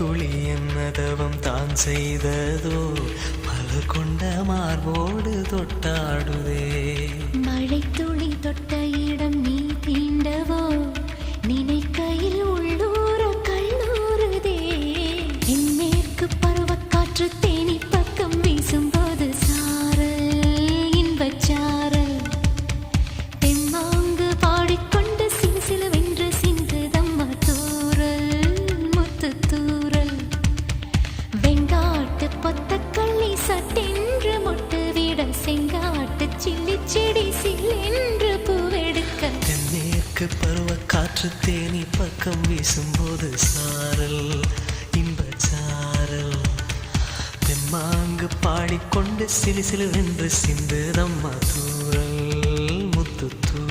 துளி என்னதவம் தான் செய்ததோ மலர் கொண்ட மார்போடு தொட்டாடுதே. மழை துளி தொட்ட இடம் நீ தீண்டவோ நினைக்கையில் உள்ளூர கல்லூருதே. என் மேற்கு பருவக்காற்று தேனி பக்கம் வீசும்போது சாரல் இன்பச்சாரல் தெம்மாங்கு பாடிக்கொண்டு சிலுசிலுவென்று சிந்துதம்மா தூரல் முத்து தூரல். வெங்காட்டு பொத்தக்கள்ளி சட்டென்று மொட்டு விட செங்காட்டு சில்லி செடி சில்லென்று பூவெடுக்க. தென்மேற்கு பருவக்காற்று தேனி பக்கம் வீசும்போது சாரல் இன்பச்சாரல் தெம்மாங்கு பாடிக்கொண்டு சிலுசிலுவென்று சிந்துதம்மா தூரல் முத்து தூரல்.